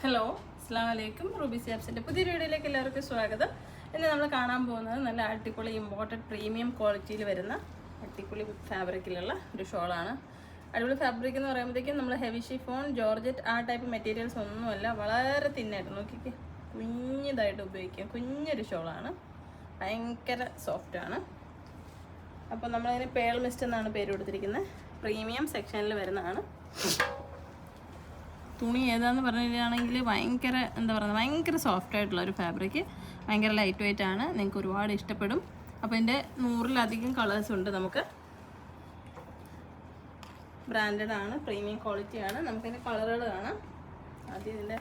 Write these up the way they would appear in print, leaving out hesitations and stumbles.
Hello, അസ്സാം വലൈക്കും. Ruby സാബ്സിൻ്റെ പുതിയൊരു വീഡിയോയിലേക്ക് എല്ലാവർക്കും സ്വാഗതം. ഇന്ന് നമ്മൾ കാണാൻ പോകുന്നത് നല്ല അടിപൊളി ഇമ്പോർട്ടഡ് പ്രീമിയം ക്വാളിറ്റിയിൽ വരുന്ന അടിപൊളി ഫാബ്രിക്കിലുള്ള ഒരു ഷോളാണ്. അടിപൊളി ഫാബ്രിക് എന്ന് പറയുമ്പോഴത്തേക്കും നമ്മൾ ഹെവി ഷിഫോൺ, ജോർജറ്റ് ആ ടൈപ്പ് മെറ്റീരിയൽസ് ഒന്നുമല്ല, വളരെ തിന്നായിട്ട് നോക്കിക്ക് കുഞ്ഞിതായിട്ട് ഉപയോഗിക്കാം. കുഞ്ഞൊരു ഷോളാണ്, ഭയങ്കര സോഫ്റ്റാണ്. അപ്പോൾ നമ്മളതിന് പേൾ മിസ്റ്റ് എന്നാണ് പേര് കൊടുത്തിരിക്കുന്നത്. പ്രീമിയം സെക്ഷനിൽ വരുന്നതാണ്. തുണി ഏതാന്ന് പറഞ്ഞിട്ടാണെങ്കിൽ ഭയങ്കര ഭയങ്കര സോഫ്റ്റ് ആയിട്ടുള്ള ഒരു ഫാബ്രിക്, ഭയങ്കര ലൈറ്റ് വെയിറ്റ് ആണ്. നിങ്ങൾക്ക് ഒരുപാട് ഇഷ്ടപ്പെടും. അപ്പോൾ ഇതിൻ്റെ 100-ലധികം കളേഴ്സ് ഉണ്ട്. നമുക്ക് ബ്രാൻഡഡ് ആണ്, പ്രീമിയം ക്വാളിറ്റി ആണ്. നമുക്കതിൻ്റെ കളറുകൾ കാണാം. ആദ്യം ഇതിൻ്റെ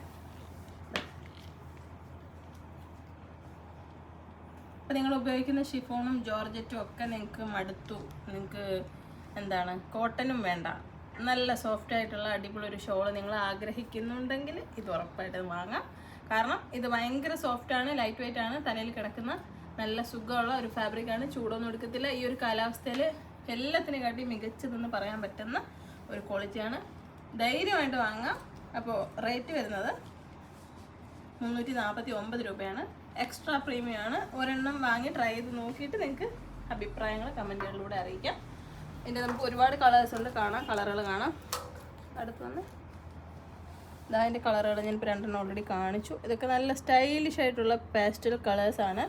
അപ്പോൾ നിങ്ങൾ ഉപയോഗിക്കുന്ന ഷിഫോണും ജോർജറ്റും ഒക്കെ നിങ്ങൾക്ക് മടുത്തു, നിങ്ങൾക്ക് കോട്ടനും വേണ്ട, നല്ല സോഫ്റ്റ് ആയിട്ടുള്ള അടിപൊളി ഒരു ഷോൾ നിങ്ങൾ ആഗ്രഹിക്കുന്നുണ്ടെങ്കിൽ ഇത് ഉറപ്പായിട്ടും വാങ്ങാം. കാരണം ഇത് ഭയങ്കര സോഫ്റ്റാണ്, ലൈറ്റ് വെയിറ്റ് ആണ്, തലയിൽ കിടക്കുന്ന നല്ല സുഖമുള്ള ഒരു ഫാബ്രിക്കാണ്. ചൂടൊന്നും എടുക്കത്തില്ല. ഈ ഒരു കാലാവസ്ഥയിൽ എല്ലാത്തിനെ കാട്ടി മികച്ചതെന്ന് പറയാൻ പറ്റുന്ന ഒരു ക്വാളിറ്റിയാണ്. ധൈര്യമായിട്ട് വാങ്ങാം. അപ്പോൾ റേറ്റ് വരുന്നത് 349 രൂപയാണ്. എക്സ്ട്രാ പ്രീമിയം ആണ്. ഒരെണ്ണം വാങ്ങി ട്രൈ ചെയ്ത് നോക്കിയിട്ട് നിങ്ങൾക്ക് അഭിപ്രായങ്ങൾ കമൻറ്റുകളിലൂടെ അറിയിക്കാം. ഇതിൻ്റെ നമുക്ക് ഒരുപാട് കളേഴ്സ് ഉണ്ട്, കളറുകൾ കാണാം. അടുത്ത് വന്ന് അതിൻ്റെ കളറുകൾ ഞാനിപ്പോൾ 2 ഓൾറെഡി കാണിച്ചു. ഇതൊക്കെ നല്ല സ്റ്റൈലിഷ് ആയിട്ടുള്ള പാസ്റ്റൽ കളേഴ്സാണ്.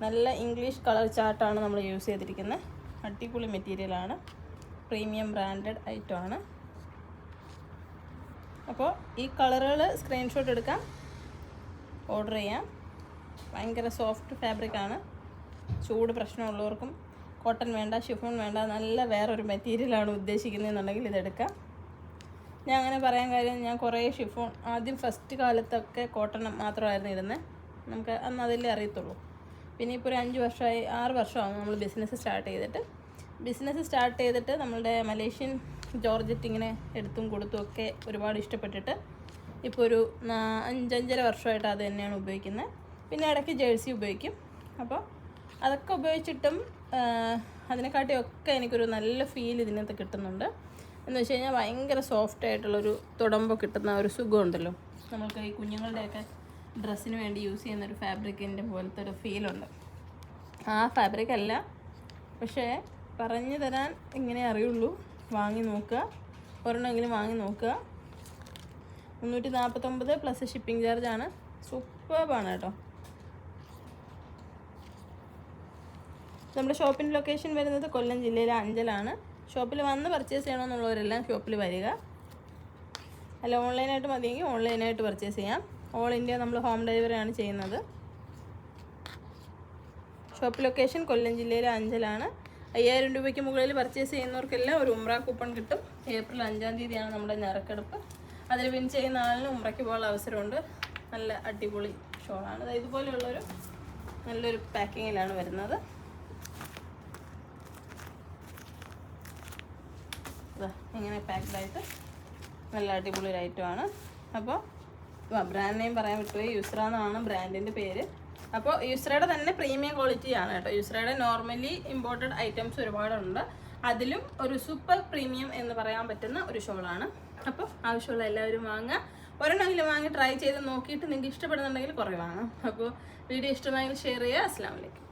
നല്ല ഇംഗ്ലീഷ് കളർ ചാർട്ടാണ് നമ്മൾ യൂസ് ചെയ്തിരിക്കുന്നത്. അടിപൊളി മെറ്റീരിയലാണ്, പ്രീമിയം ബ്രാൻഡഡ് ഐറ്റം ആണ്. അപ്പോൾ ഈ കളറുകൾ സ്ക്രീൻഷോട്ട് എടുക്കാം, ഓർഡർ ചെയ്യാം. ഭയങ്കര സോഫ്റ്റ് ഫാബ്രിക്കാണ്. ചൂട് പ്രശ്നമുള്ളവർക്കും കോട്ടൺ വേണ്ട, ഷിഫോൺ വേണ്ട, നല്ല വേറൊരു മെറ്റീരിയലാണ് ഉദ്ദേശിക്കുന്നതെന്നുണ്ടെങ്കിൽ ഇതെടുക്കാം. ഞാൻ അങ്ങനെ പറയാൻ കാര്യം, ഞാൻ കുറേ ഷിഫോൺ ആദ്യം ഫസ്റ്റ് കാലത്തൊക്കെ കോട്ടൺ മാത്രമായിരുന്നു ഇടുന്നത്. നമുക്ക് അന്ന് അതിലേ അറിയത്തുള്ളൂ. പിന്നെ ഇപ്പോൾ ഒരു 5 വർഷമായി 6 വർഷമാകും നമ്മൾ ബിസിനസ് സ്റ്റാർട്ട് ചെയ്തിട്ട് നമ്മളുടെ മലേഷ്യൻ ജോർജറ്റ് ഇങ്ങനെ എടുത്തും കൊടുത്തും ഒക്കെ ഒരുപാട് ഇഷ്ടപ്പെട്ടിട്ട് ഇപ്പോൾ ഒരു 5-5.5 വർഷമായിട്ട് അത് തന്നെയാണ് ഉപയോഗിക്കുന്നത്. പിന്നെ ഇടയ്ക്ക് ജേഴ്സി ഉപയോഗിക്കും. അപ്പോൾ അതൊക്കെ ഉപയോഗിച്ചിട്ടും അതിനെക്കാട്ടിയൊക്കെ എനിക്കൊരു നല്ല ഫീൽ ഇതിനകത്ത് കിട്ടുന്നുണ്ട്. എന്ന് വെച്ച് കഴിഞ്ഞാൽ ഭയങ്കര സോഫ്റ്റ് ആയിട്ടുള്ളൊരു തുടമ്പ് കിട്ടുന്ന ഒരു സുഖമുണ്ടല്ലോ. നമുക്ക് ഈ കുഞ്ഞുങ്ങളുടെയൊക്കെ ഡ്രസ്സിന് വേണ്ടി യൂസ് ചെയ്യുന്നൊരു ഫാബ്രിക്കിൻ്റെ പോലത്തെ ഒരു ഫീലുണ്ട്. ആ ഫാബ്രിക് അല്ല, പക്ഷേ പറഞ്ഞു തരാൻ ഇങ്ങനെ അറിയുള്ളൂ. വാങ്ങി നോക്കുക, ഒരെണ്ണമെങ്കിലും വാങ്ങി നോക്കുക. 349 പ്ലസ് ഷിപ്പിംഗ് ചാർജാണ്. സൂപ്പർബാണ് കേട്ടോ. നമ്മുടെ ഷോപ്പിൻ്റെ ലൊക്കേഷൻ വരുന്നത് കൊല്ലം ജില്ലയിലെ അഞ്ചലാണ്. ഷോപ്പിൽ വന്ന് പർച്ചേസ് ചെയ്യണമെന്നുള്ളവരെല്ലാം ഷോപ്പിൽ വരിക. അല്ല, ഓൺലൈനായിട്ട് മതിയെങ്കിൽ ഓൺലൈനായിട്ട് പർച്ചേസ് ചെയ്യാം. ഓൾ ഇന്ത്യ നമ്മൾ ഹോം ഡെലിവറിയാണ് ചെയ്യുന്നത്. ഷോപ്പ് ലൊക്കേഷൻ കൊല്ലം ജില്ലയിലെ അഞ്ചലാണ്. 5000 രൂപയ്ക്ക് മുകളിൽ പർച്ചേസ് ചെയ്യുന്നവർക്കെല്ലാം ഒരു ഉംറ കൂപ്പൺ കിട്ടും. ഏപ്രിൽ 5-ാം തീയതിയാണ് നമ്മുടെ നറുക്കെടുപ്പ്. അതിൽ വിൻ ചെയ്യുന്ന ആളിന് ഉംറയ്ക്ക് പോകാനുള്ള അവസരമുണ്ട്. നല്ല അടിപൊളി ഷോളാണ്. ഇതുപോലെയുള്ളൊരു നല്ലൊരു പാക്കിങ്ങിലാണ് വരുന്നത്. ഇങ്ങനെ പാക്ഡായിട്ട് നല്ല അടിപൊളി ഒരു ഐറ്റമാണ്. അപ്പോൾ ബ്രാൻഡ് നെയിം പറയാൻ വിട്ടുപോയി. യുസ്ര എന്നാണ് ബ്രാൻഡിൻ്റെ പേര്. അപ്പോൾ യുസ്രയുടെ തന്നെ പ്രീമിയം ക്വാളിറ്റിയാണ് കേട്ടോ. യുസ്രയുടെ നോർമലി ഇമ്പോർട്ടഡ് ഐറ്റംസ് ഒരുപാടുണ്ട്. അതിലും ഒരു സൂപ്പർ പ്രീമിയം എന്ന് പറയാൻ പറ്റുന്ന ഒരു ഷോളാണ്. അപ്പോൾ ആവശ്യമുള്ള എല്ലാവരും വാങ്ങുക. ഒരെണ്ണമെങ്കിലും വാങ്ങി ട്രൈ ചെയ്ത് നോക്കിയിട്ട് നിങ്ങൾക്ക് ഇഷ്ടപ്പെടുന്നുണ്ടെങ്കിൽ കുറേ വാങ്ങാം. അപ്പോൾ വീഡിയോ ഇഷ്ടമായെങ്കിൽ ഷെയർ ചെയ്യുക. അസ്സലാമു അലൈക്കും.